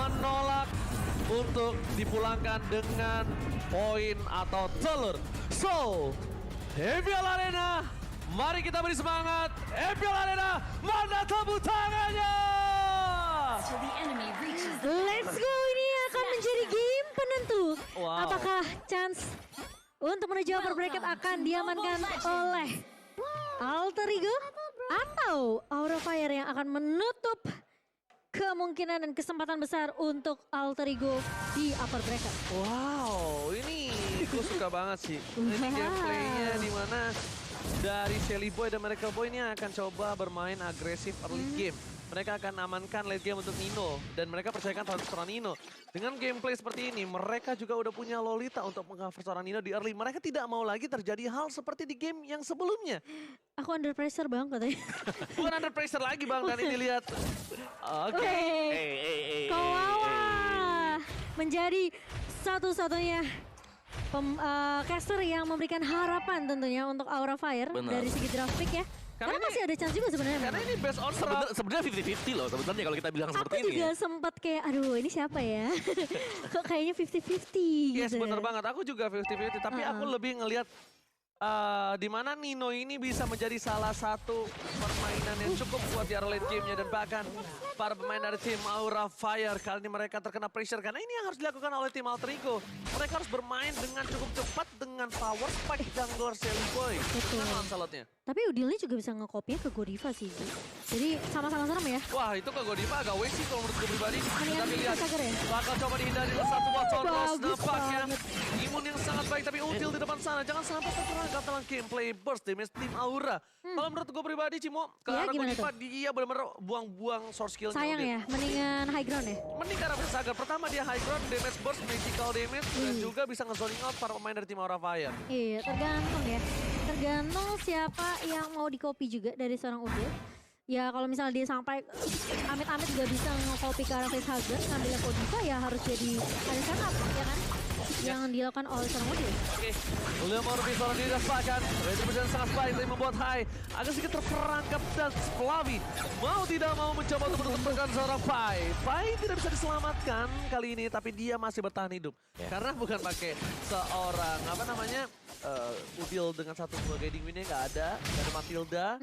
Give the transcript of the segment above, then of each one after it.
menolak untuk dipulangkan dengan poin atau telur. So, Epial Arena, mari kita beri semangat. Epial Arena, mana tepuk tangannya? Let's go, ini akan menjadi game penentu. Wow. Apakah chance untuk menuju upper bracket akan diamankan oleh Alter Ego atau Aura Fire yang akan menutup kemungkinan dan kesempatan besar untuk Alter Ego di upper bracket. Wow, ini gue suka banget sih. Ini Wow. gameplaynya dimana dari Shelly Boy dan Miracle Boy ini akan coba bermain agresif early game. Mereka akan amankan late game untuk Nino. Dan mereka percayakan terhadap seorang Nino. Dengan gameplay seperti ini, mereka juga udah punya Lolita untuk meng-cover seorang Nino di early. Mereka tidak mau lagi terjadi hal seperti di game yang sebelumnya. Aku under pressure bang katanya. Bukan under pressure lagi bang, dan ini lihat. Oke. Kawawa menjadi satu-satunya caster yang memberikan harapan tentunya untuk Aura Fire. Benar. Dari segi draft pick ya. Karena Karena masih ada chance juga sebenarnya. Karena ini best on Sebenarnya 50-50 loh sebenarnya kalau kita bilang Aku seperti ini. juga sempat kayak, aduh ini siapa ya? Kok kayaknya 50-50 Yes, gitu. bener banget. Aku juga 50-50. Tapi aku lebih ngelihat di mana Nino ini bisa menjadi salah satu permainan yang cukup kuat di area late game-nya. Dan bahkan para pemain dari tim Aura Fire kali ini mereka terkena pressure. Karena ini yang harus dilakukan oleh tim Alter Ego. Mereka harus bermain dengan cukup cepat dengan power spike jungler Shelly Boy. Betul. Dengan Lancelotnya. Tapi Udilnya juga bisa nge-copy ke Godiva sih. Zu. Jadi sama-sama serem ya. Wah, itu ke Godiva agak waste sih kalau menurut gue pribadi. Mendingan Tapi kita lihat, sagar ya. bakal coba dihindari oleh satu buat Sonos. Bagus Nampaknya banget. imun yang sangat baik, tapi Util di depan sana. Jangan sampai terperangkap dalam gameplay burst damage tim Aura. Kalau menurut gue pribadi, Cimo, ke Ya, arah gimana Godiva, dia benar-benar buang-buang source skillnya. Sayang Udil. ya, mendingan high ground ya. Mending karena bersagar. Pertama dia high ground, damage burst, magical damage, dan juga bisa nge-zoning out para pemain dari tim Aura Fire. Iya, tergantung ya. Tergantung siapa yang mau di-copy juga dari seorang Udil. Ya kalau misalnya dia sampai amit-amit gak bisa nge-copy ke arah facehugger, ngambilnya Godiva ya harus jadi ada setup ya kan. Yang dilakukan oleh seorang Udil. Oke, Leomor seorang diri dirasakan. Retribution sangat baik, tapi membuat Hai agak sedikit terperangkap dan Flavi mau tidak mau mencoba untuk menemukan seorang Pai. Pai tidak bisa diselamatkan kali ini, tapi dia masih bertahan hidup. Karena bukan pakai seorang, apa namanya, Udil dengan satu buah guiding win-nya nggak ada Matilda,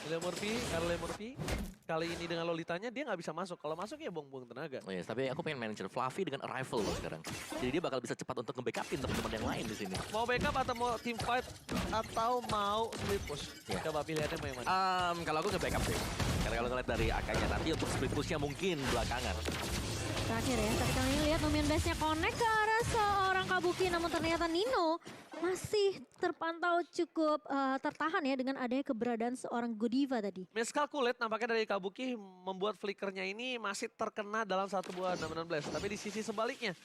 Lemurphy. Kali ini dengan Lolitanya dia nggak bisa masuk. Kalau masuk ya buang-buang tenaga. Oh yes, tapi aku pengen manager Fluffy dengan arrival loh sekarang. Jadi dia bakal bisa cepat untuk nge-backupin teman-teman yang lain di sini. Mau backup atau mau team fight atau mau split push? Ya. Coba pilihannya mau yang mana? Kalau aku nge-backup sih. Karena kalau ngeliat dari AK-nya nanti untuk split push-nya mungkin belakangan. Terakhir ya, tapi kali ini lihat Numian Base-nya connect ke arah seorang Kabuki. Namun ternyata Nino masih terpantau cukup tertahan ya dengan adanya keberadaan seorang Godiva tadi. Miscalculate nampaknya dari Kabuki membuat flickernya ini masih terkena dalam satu buah 616. Tapi di sisi sebaliknya,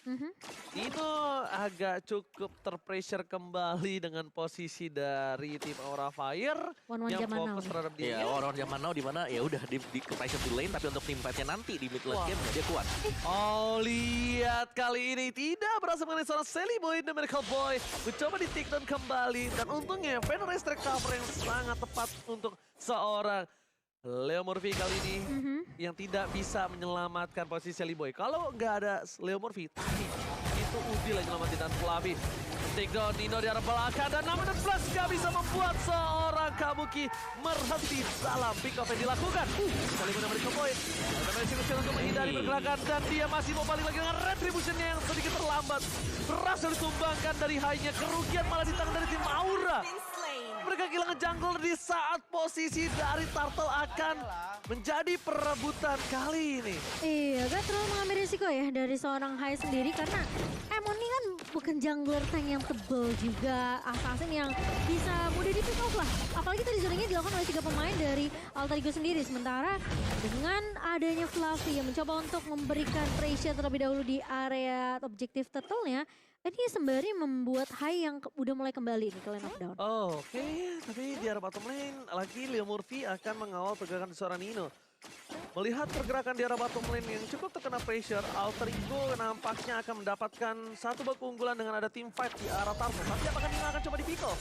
Nino agak cukup terpressure kembali dengan posisi dari tim Aura Fire One-one yang zaman fokus now. terhadap dia. Iya, orang zaman now di mana ya udah di pressure di lane, tapi untuk team fight-nya nanti di mid lane game dia kuat. Oh, lihat kali ini tidak berhasil mengenai seorang Shelly Boy dan Miracle Boy. Mencoba di take down kembali. Dan untungnya Fenris track cover yang sangat tepat untuk seorang Leomorphy kali ini. Yang tidak bisa menyelamatkan posisi Shelly Boy. Kalau nggak ada Leomorphy, tadi itu Udil yang nyelamatin dan Flavi. Take down Nino di arah belakang dan 616 gak bisa membuat seorang Kabuki merhenti dalam pick off yang dilakukan. Kali ini Miracle Boy. Ada Messi untuk menghindari pergerakan dan dia masih mau balik lagi dengan retributionnya yang sedikit terlambat. Berhasil ditumbangkan dari high-nya, kerugian malah di tangan dari tim Aura. Mereka kehilangan jungle di saat posisi dari Turtle akan menjadi perebutan kali ini. Iya, gak terlalu mengambil risiko ya dari seorang Hai sendiri karena Emon ini kan bukan jungler tank yang tebel juga, assassin yang bisa mudah di pick off lah. Apalagi tadi zoningnya dilakukan oleh 3 pemain dari Alter Ego sendiri. Sementara dengan adanya Fluffy yang mencoba untuk memberikan pressure terlebih dahulu di area objektif turtle-nya, ini sembari membuat Hai yang udah mulai kembali nih ke lane of down. Oke, tapi di arah bottom lane lagi Leomorphy akan mengawal pergerakan seorang Nino. Melihat pergerakan di arah bottom lane yang cukup terkena pressure, Alter Ego nampaknya akan mendapatkan satu bak keunggulan dengan ada team fight di arah Turtle. Tapi apakah Nino akan coba di pick off?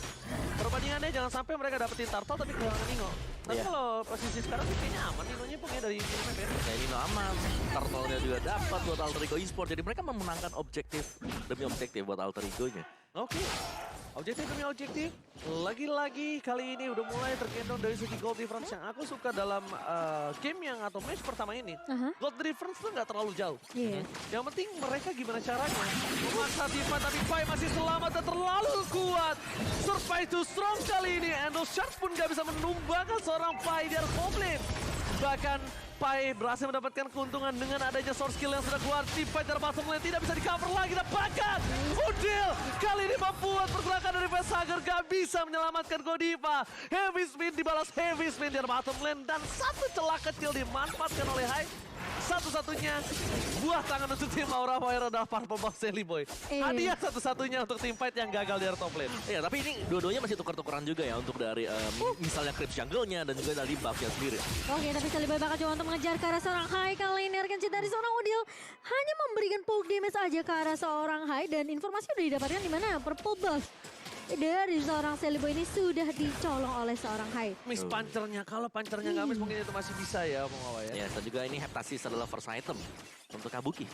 Perbandingannya jangan sampai mereka dapetin Turtle tapi kehilangan Nino. Tapi kalau posisi sekarang sih kayaknya aman Ninonya pun ya dari map ya. Nah ini aman. Turtle-nya juga dapat buat Alter Ego Esports. Jadi mereka memenangkan objektif demi objektif buat Alter Ego-nya. Oke, objektif demi objektif. Lagi-lagi kali ini udah mulai tergendong dari segi gold difference yang aku suka dalam game yang atau match pertama ini. Gold difference tuh nggak terlalu jauh. Iya. Yang penting mereka gimana caranya memaksa Diva, tapi Pai masih selamat dan terlalu kuat. Survive too strong kali ini. Endo Sharks pun nggak bisa menumbangkan seorang Pai di area komplit. Bahkan Pai berhasil mendapatkan keuntungan dengan adanya source skill yang sudah keluar. Team fight dari bottom lane tidak bisa di cover lagi. Dan bahkan Udil kali ini membuat pergerakan dari Facehager gak bisa menyelamatkan Godiva. Heavy spin dibalas heavy spin dari bottom lane. Dan satu celah kecil dimanfaatkan oleh Hai. Satu-satunya buah tangan untuk tim Aura Fire adalah Purple Buff Sally Boy. Hadiah satu-satunya untuk tim fight yang gagal di area top lane. Iya, tapi ini dua-duanya masih tukar-tukaran juga ya untuk dari misalnya Creeps jungle-nya dan juga dari buff-nya sendiri. Oke, tapi Sally Boy bakal coba untuk mengejar ke arah seorang Hai. Kali ini urgency dari seorang Udil hanya memberikan poke damage aja ke arah seorang Hai. Dan informasi udah didapatkan di mana Purple Buff dari seorang Sally Boy ini sudah dicolong oleh seorang Hai. Miss punchernya, kalau punchernya nggak miss mungkin itu masih bisa ya Bung Wawa ya. Ya, dan juga ini Heptasis adalah first item untuk Kabuki.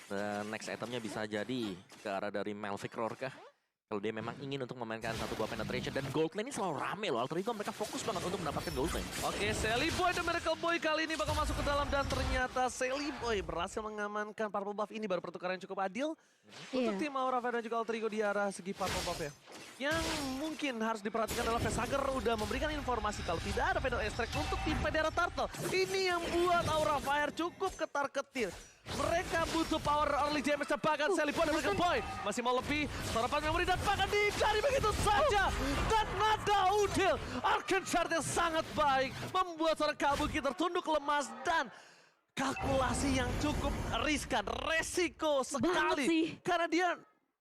Dan next itemnya bisa jadi ke arah dari Malphite Roar kah? Kalau dia memang ingin untuk memainkan satu buah penetration. Dan gold lane ini selalu rame loh. Alter Ego mereka fokus banget untuk mendapatkan gold lane. Oke, Sally Boy dan Miracle Boy kali ini bakal masuk ke dalam. Dan ternyata Sally Boy berhasil mengamankan Purple Buff ini. Baru pertukaran yang cukup adil untuk tim Aura Fire dan juga Alter Ego di arah segi Purple Buff ya. Yang mungkin harus diperhatikan adalah Facehager udah memberikan informasi kalau tidak ada pedal extract untuk tim Pedera Turtle. Ini yang buat Aura Fire cukup ketar-ketir. Mereka butuh power early damage dan bahkan Sally Boy dan Miracle Boy masih mau lebih. Sarapan memori dan bahkan dicari begitu saja. Dan nada Udil. Arcane Shard yang sangat baik. Membuat seorang Kabuki tertunduk lemas dan kalkulasi yang cukup riskan. Resiko sekali. Karena dia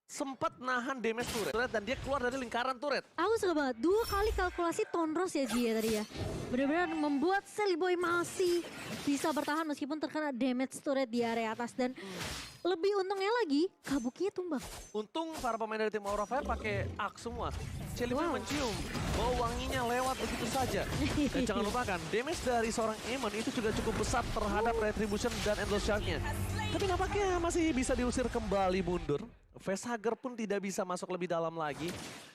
sempat nahan damage turret dan dia keluar dari lingkaran turret. Aku suka banget, 2 kali kalkulasi Tonros ya Ji ya tadi ya. Benar-benar membuat Sally Boy masih bisa bertahan meskipun terkena damage turret di area atas. Dan lebih untungnya lagi, Kabuki tumbang. Untung para pemain dari tim Aura Fire pakai Axe semua. Sally Boy mencium bau wanginya lewat begitu saja. Dan jangan lupakan, damage dari seorang Amon itu juga cukup besar terhadap Retribution dan Endless Shark-nya. Tapi nampaknya masih bisa diusir kembali mundur. Facehager pun tidak bisa masuk lebih dalam lagi.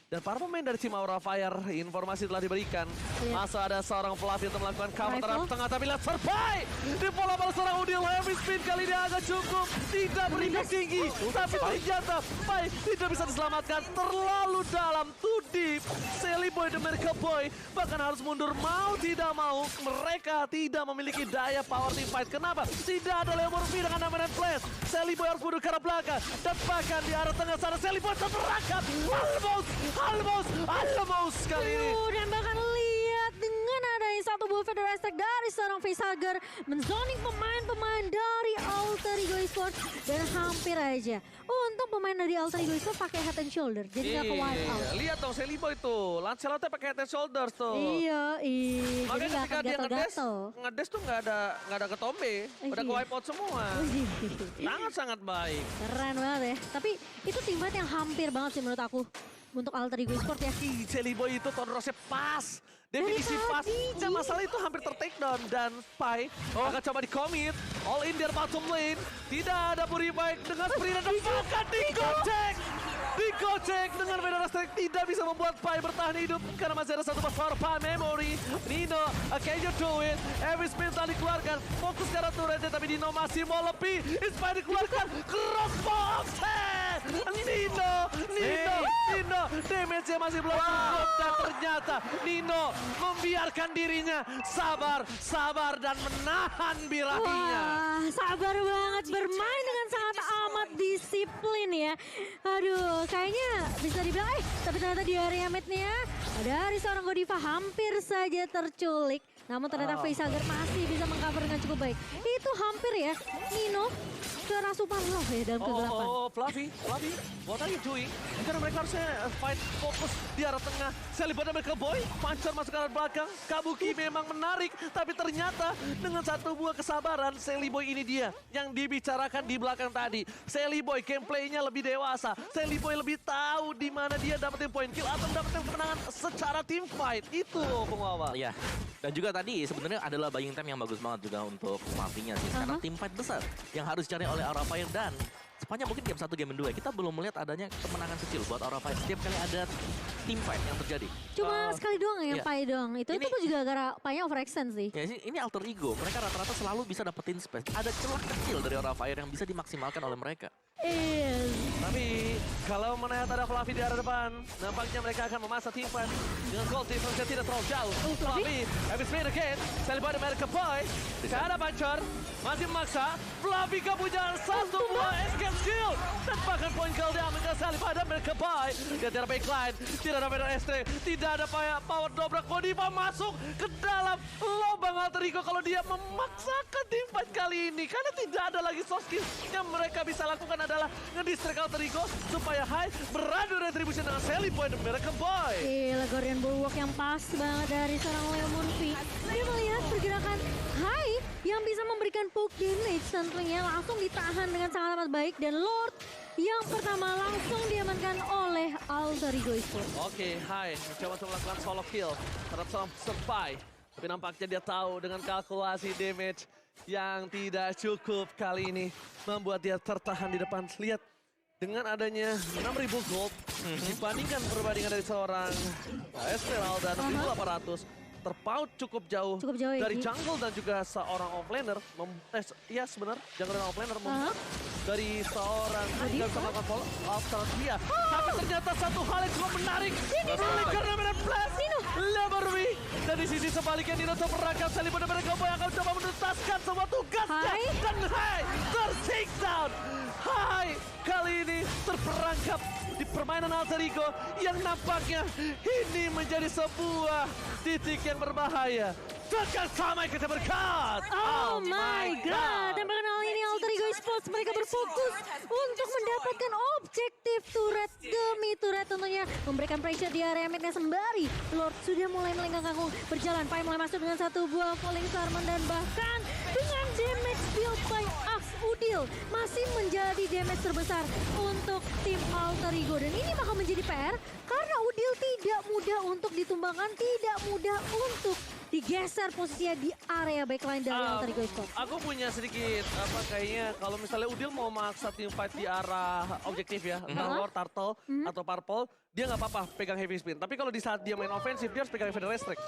Dan para pemain dari tim Aura Fire, informasi telah diberikan. Masa ada seorang Fluffy untuk melakukan counter terhadap tengah, tapi lihat Survive! Di pola balas seorang Udil, heavy spin kali ini agak cukup. Tidak berimbang tinggi, tapi ternyata Pai tidak bisa diselamatkan. Terlalu dalam, too deep. Sally Boy dan Miracle Boy bahkan harus mundur mau tidak mau. Mereka tidak memiliki daya power team fight. Kenapa? Tidak ada Leomor V dengan Dominant Flash. Sally Boy harus mundur ke arah belakang. Dan bahkan di arah tengah sana Sally Boy terperangkap. Almost kali ini. Dan bahkan lihat dengan adanya satu buah Federal Attack dari seorang Facehager menzoning pemain-pemain dari Alter Ego Esports. Dan hampir aja untuk pemain dari Alter Ego Esports pakai head and shoulder. Jadi nggak ke wipe out. Lihat dong Sally Boy tuh. Lancelotnya pakai head and shoulders tuh. Iya. Jadi Makanya nggak ketika akan dia gatel-gatel. ngedes tuh nggak ada ketombe. Udah ke wipe out semua. Sangat-sangat baik. Keren banget ya. Tapi itu tim fight yang hampir banget sih menurut aku. Untuk Alter Ego Esports ya. Sally Boy itu Tonrosnya pas. Definisi Dari pas. tadi, Nggak masalah itu hampir ter-take down. Dan Pai akan coba di-commit. All in their bottom lane. Tidak ada Purify dengan sprint dan bahkan digocek. Digocek dengan Federal Strike tidak bisa membuat Pai bertahan hidup. Karena masih ada satu power Pai memory. Nino, can you do it? Every spin telah dikeluarkan. Fokus ke arah turretnya tapi Nino masih mau lebih. Inspire dikeluarkan. Crossbox. Nino, damage-nya masih belum cukup dan ternyata Nino membiarkan dirinya sabar dan menahan birahinya. Wah, sabar banget bermain dengan sangat amat disiplin ya. Aduh, kayaknya bisa dibilang tapi ternyata di area mid-nya dari seorang Godiva hampir saja terculik. Namun ternyata Facehager masih bisa mengcover dengan cukup baik. Itu hampir ya, Nino kerasupan love ya dalam kegelapan. Fluffy, what are you doing? Karena mereka harusnya fight fokus di arah tengah. Sally Boy dan Miracle Boy, Puncher masuk ke arah belakang. Kabuki memang menarik, tapi ternyata dengan satu buah kesabaran, Sally Boy ini dia yang dibicarakan di belakang tadi. Sally Boy gameplaynya lebih dewasa. Sally Boy lebih tahu di mana dia dapetin point kill atau dapetin kemenangan secara team fight. Itu Bung Wawa. Iya. Dan juga tadi sebenarnya adalah buying time yang bagus banget juga untuk Fluffy-nya. sebenarnya sih. Sekarang tim fight besar yang harus dicari oleh Aura Fire dan sepanjang mungkin game 1, game 2 kita belum melihat adanya kemenangan kecil buat Aura Fire setiap kali ada tim fight yang terjadi. Cuma sekali doang yang iya. Pai doang. Itu pun juga gara Pai-nya overextend sih. Ya sih, ini alter ego. Mereka rata-rata selalu bisa dapetin space. Ada celah kecil dari Aura Fire yang bisa dimaksimalkan oleh mereka. Tapi kalau melihat ada Fluffy di arah depan, nampaknya mereka akan memasak tim fight dengan gold difference tidak terlalu jauh. Fluffy, habis main again, Celebrate America Boy, ke arah Pancor, masih memaksa. Fluffy kepunyaan satu buah escape skill dan bahkan poin kill diambil Celebrate America Boy. Dia tidak backline, tidak ada Vader Estre, tidak ada power dobrak. Godiva masuk ke dalam lubang alter ego kalau dia memaksakan tim fight kali ini karena tidak ada lagi soft skill yang mereka bisa lakukan adalah nge-distract alter ego supaya Hai beradu retribution dengan Sally Boy dan American Boy. Gila, Guardian Bulwark yang pas banget dari seorang Leo Murphy. Dia melihat pergerakan Hai yang bisa memberikan poke damage tentunya langsung ditahan dengan sangat amat baik. Dan Lord yang pertama langsung diamankan oleh Alter Ego Esports. Oke, Hai mencoba untuk melakukan solo kill terhadap seorang Spy. Tapi nampaknya dia tahu dengan kalkulasi damage yang tidak cukup kali ini membuat dia tertahan di depan. Lihat, dengan adanya 6.000 gold dibandingkan perbandingan dari seorang Esmeralda 6.800 terpaut cukup jauh, Ya, dari Gi. jungle dan juga seorang offlaner. Iya sebenar, jungle dan offlaner dari seorang nggak bisa melakukan follow after dia. Tapi ternyata satu hal yang cukup menarik. Oleh karena mereka blast Leberwi. Dan di sisi sebaliknya Nino terperangkap Sally Boy dan mereka Boy akan mencoba menuntaskan semua tugasnya. Hai. Dan Hai ter-take down. Hai kali ini terperangkap di permainan alter ego yang nampaknya ini menjadi sebuah titik yang berbahaya. Tekan sampai kita berkat. Oh my god. Dan mengenal ini Alter Ego Esports mereka berfokus untuk mendapatkan objektif turret demi turret tentunya. Memberikan pressure di area midnya sembari Lord sudah mulai melenggang kangkung berjalan. Pai mulai masuk dengan satu buah falling Sarman dan bahkan dengan damage build by Axe Udil masih menjadi damage terbesar untuk tim Alter Ego. Dan ini bakal menjadi PR karena Udil tidak mudah untuk ditumbangkan, tidak mudah untuk digeser posisinya di area backline dari Alter Ego Esports. Aku punya sedikit kayaknya kalau misalnya Udil mau maksa tim fight di arah objektif ya, entah Lord, Turtle atau Purple, dia nggak apa-apa pegang heavy spin. Tapi kalau di saat dia main ofensif dia harus pegang Vader Restrict.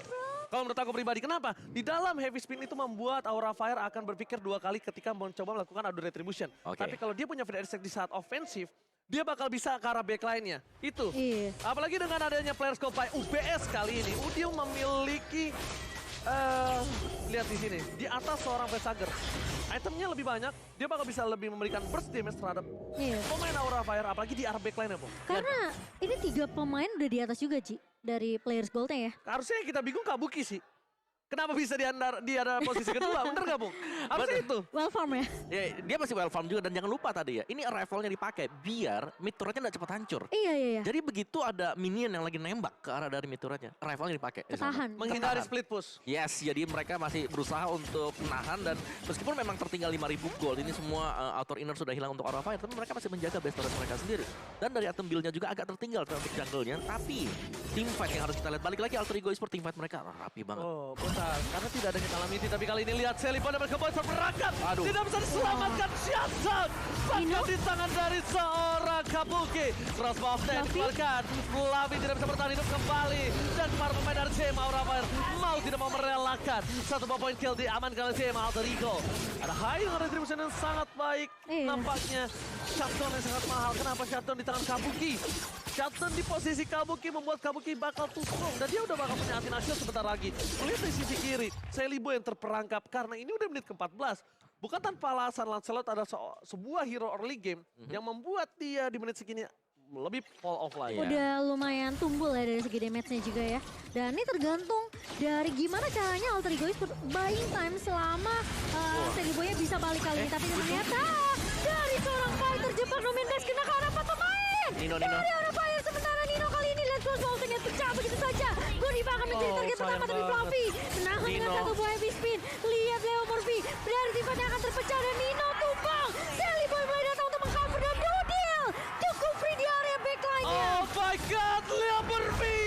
Kalau menurut aku pribadi, kenapa? Di dalam heavy spin itu membuat Aura Fire akan berpikir 2 kali ketika mencoba melakukan adu retribution. Tapi kalau dia punya Vader Restrict di saat ofensif, dia bakal bisa ke arah backline-nya. Itu. Iya. Apalagi dengan adanya player scope by UBS kali ini, Udil memiliki lihat di sini, di atas seorang Pesager. Itemnya lebih banyak, dia bakal bisa lebih memberikan burst damage terhadap pemain Aura Fire, apalagi di arah backline ya, Bung. Karena ini 3 pemain udah di atas juga, Ci, dari players gold-nya ya. Harusnya yang kita bingung Kabuki sih. Kenapa bisa di ada posisi kedua? Bener gak, Bung? Harusnya itu. Well farm ya. Ya, dia masih well farm juga dan jangan lupa tadi ya, ini arrivalnya dipakai biar mid turretnya nggak cepat hancur. Iya. Jadi begitu ada minion yang lagi nembak ke arah dari mid turretnya, arrivalnya dipakai. di sana. Ketahan. Menghindari split push. Yes, jadi mereka masih berusaha untuk menahan dan meskipun memang tertinggal 5.000 gold, ini semua outer inner sudah hilang untuk Aura Fire, tapi mereka masih menjaga base turret mereka sendiri. Dan dari item build-nya juga agak tertinggal untuk jungle-nya, tapi team fight yang harus kita lihat. Balik lagi Alter Ego Esports, team fight mereka rapi banget. Oh, bentar. Karena tidak adanya calamity, tapi kali ini lihat Sally Boy dan mereka Boy terperangkap. Tidak bisa diselamatkan. Shutdown. Bahkan di tangan dari seorang Kabuki. Crossbow of Death dikeluarkan. Fluffy tidak bisa bertahan hidup kembali. Dan para pemain dari CM Aura Fire mau tidak mau merelakan. 1 point kill diamankan oleh CM Alter Ego. Ada high dengan retribution yang sangat baik. Nampaknya shutdown yang sangat mahal. Kenapa shutdown di tangan Kabuki? Shutdown di posisi Kabuki membuat Kabuki bakal too strong. Dan dia udah bakal punya Athena sebentar lagi. Melihat dari sisi kiri, Sally Boy yang terperangkap. Karena ini udah menit ke-14. Bukan tanpa alasan Lancelot ada sebuah hero early game yang membuat dia di menit segini lebih fall off lah ya. Udah lumayan tumbul ya dari segi damage-nya juga ya. Dan ini tergantung dari gimana caranya Alter Ego Esports buying time selama Sally Boy-nya bisa balik kali ini. Tapi ternyata dari seorang fighter terjebak Nomen Dash kena ke arah pemain. Nino. Dari Aura Fire sementara Nino kali ini lihat terus boltingnya pecah begitu saja. Godiva akan menjadi target pertama dari Fluffy. Menahan dengan 1 buah heavy spin. Lihat Leo Murphy dari tifatnya akan terpecah dan Nino tumbang. Sally Boy mulai datang untuk mengcover dan Dodil cukup free di area backline-nya. Oh my god, Leo Murphy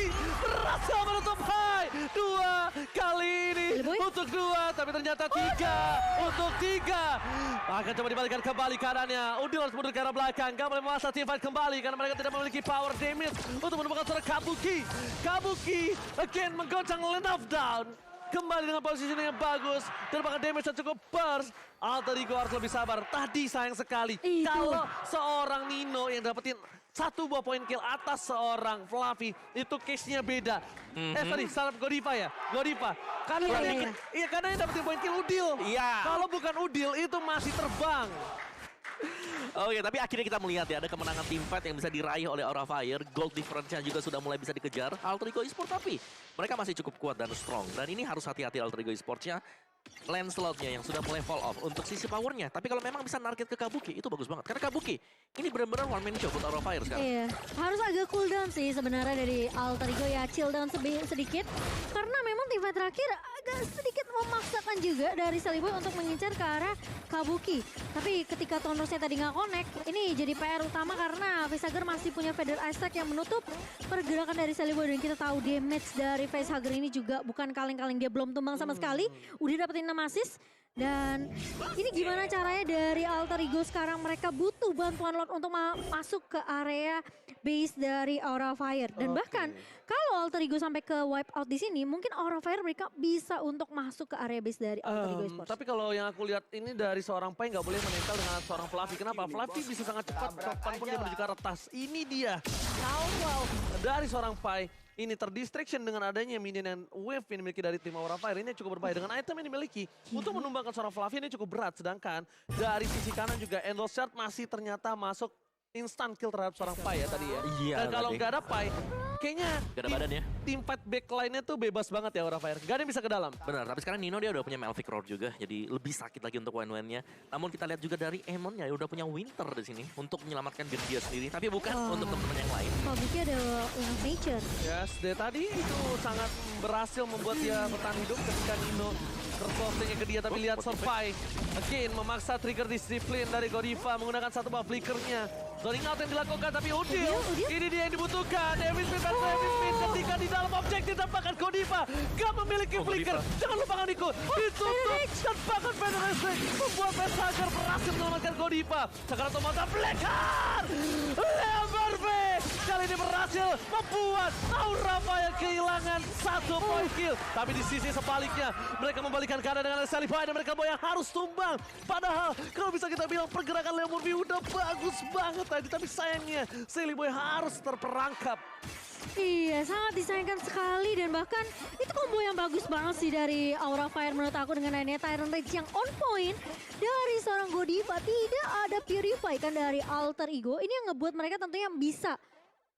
berhasil menutup high 2 kali ini untuk 2. tapi ternyata 3 untuk 3. Akan coba dibalikan kembali keadaannya. Udil harus mundur ke arah belakang. Gak boleh memaksa teamfight kembali karena mereka tidak memiliki power damage untuk menemukan seorang Kabuki. Kabuki again menggoncang Land of Down. Kembali dengan positioning yang bagus dan bahkan damage yang cukup burst. Alter Ego harus lebih sabar. Tadi sayang sekali Itu. kalau seorang Nino yang dapetin 1 buah poin kill atas seorang Fluffy, itu case-nya beda. Sorry, salah Godiva ya? Godiva. Karena Iya, yang, iya. iya, karena yang dapetin poin kill Udil. Iya. Kalau bukan Udil, itu masih terbang. Oke, tapi akhirnya kita melihat ya ada kemenangan tim fight yang bisa diraih oleh Aura Fire. Gold difference-nya juga sudah mulai bisa dikejar Alter Ego Esports, tapi mereka masih cukup kuat dan strong. Dan ini harus hati-hati Alter Ego Esports-nya. Lancelot-nya yang sudah mulai fall off untuk sisi powernya. Tapi kalau memang bisa narget ke Kabuki, itu bagus banget. Karena Kabuki ini benar-benar one man show buat Aura Fire sekarang. Iya, harus agak cooldown sih sebenarnya dari Alter Ego ya, chill down sedikit. Karena memang tim fight terakhir agak sedikit memaksakan juga dari Celiboy untuk mengincar ke arah Kabuki. Tapi ketika Tonosnya tadi nggak connect, ini jadi PR utama karena Facehugger masih punya Feather Attack yang menutup pergerakan dari Celiboy. Dan kita tahu damage dari Facehugger ini juga bukan kaleng-kaleng, dia belum tumbang sama sekali. Udah dapetin 6 assist. Dan ini gimana caranya dari Alter Ego sekarang mereka butuh bantuan Lord untuk masuk ke area base dari Aura Fire. Dan bahkan kalau Alter Ego sampai ke wipe out di sini, mungkin Aura Fire mereka bisa untuk masuk ke area base dari Alter Ego Esports. Tapi kalau yang aku lihat ini dari seorang Pai nggak boleh menempel dengan seorang Fluffy. Kenapa? Fluffy bisa sangat cepat kapanpun dia menuju ke arah tas. Ini dia. Wow. Dari seorang Pai. Ini terdistraction dengan adanya minion dan wave yang dimiliki dari tim Aura Fire. Ini cukup berbahaya dengan item yang dimiliki. Untuk menumbangkan seorang Fluffy ini cukup berat. Sedangkan dari sisi kanan juga Endless Shard masih ternyata masuk instant kill terhadap seorang Pai ya tadi ya. Iya, Dan kalau tadi. nggak ada Pai, kayaknya Gak ada badan ya. tim fight backline-nya tuh bebas banget ya Aura Fire. Gak ada yang bisa ke dalam. Benar, tapi sekarang Nino dia udah punya Melvic Roar juga, jadi lebih sakit lagi untuk win-winnya. Namun kita lihat juga dari Emonnya, dia udah punya Winter di sini untuk menyelamatkan diri dia sendiri, tapi bukan untuk teman-teman yang lain. Kabuki ada Wing of Nature. Yes, dari tadi itu sangat berhasil membuat dia bertahan hidup ketika Nino crossing-nya ke dia, tapi lihat survive. Again, memaksa trigger disiplin dari Godiva menggunakan satu buah flickernya. Zoning out yang dilakukan, tapi Udil, Udil. ini dia yang dibutuhkan. David Smith dan David Smith ketika di dalam objektif tampakan Godiva gak memiliki flicker. Jangan lupakan Niko, ditutup dan bahkan Federation membuat Facehugger berhasil menyelamatkan Godiva. Sekarang Tomata Blackheart, Leo Murphy kali ini berhasil membuat Aura Fire kehilangan 1 poin kill. Tapi di sisi sebaliknya, mereka membalikan keadaan dengan Celiboy dan mereka Boy yang harus tumbang. Padahal kalau bisa kita bilang pergerakan Leo Murphy udah bagus banget tadi, tapi sayangnya Celiboy harus terperangkap. Iya, sangat disayangkan sekali dan bahkan itu combo yang bagus banget sih dari Aura Fire menurut aku dengan adanya Tyrant Rage yang on point dari seorang Godiva. Tidak ada Purify kan dari Alter Ego. Ini yang ngebuat mereka tentunya bisa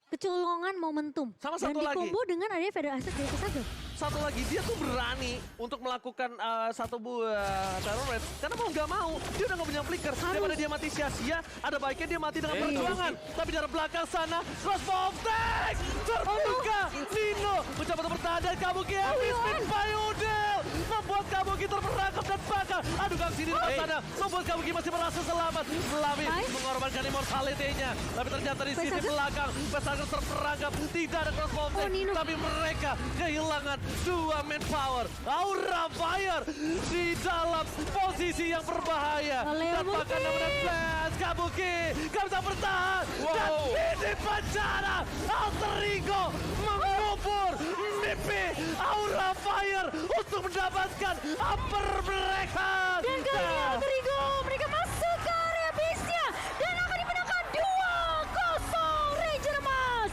kecolongan momentum. Sama dan satu lagi. dikombo dengan adanya Feather Asset dari Facehugger. Satu lagi, dia tuh berani untuk melakukan satu buah terror rate. Karena mau nggak mau, dia udah nggak punya flicker. Daripada dia mati sia-sia, ada baiknya dia mati dengan perjuangan. Tapi dari belakang sana, crossbow of tank! Terbuka! Nino mencoba untuk bertahan dan Kabuki habis spin by Udil! Membuat Kabuki terperangkap dan bakal. Aduh, gang sini di sana. Membuat Kabuki masih berhasil selamat. Fluffy mengorbankan immortality-nya. Tapi ternyata di sisi belakang, Facehugger terperangkap. Tidak ada crossbow of tank. Tapi mereka kehilangan 2 manpower. Aura Fire di dalam posisi yang berbahaya. Dan bahkan namanya Flash, Kabuki gak bisa bertahan. Dan ini penjara Alter Ego mengubur mimpi Aura Fire untuk mendapatkan upper mereka. Dan kali ini Alter Ego mereka masuk ke area base-nya dan akan dimenangkan 2-0 Ranger Emas.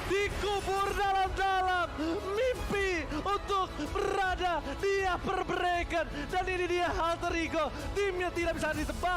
Dikubur dalam-dalam mimpi untuk berada di upper bracket. Dan ini dia Alter Ego, timnya tidak bisa ditebak.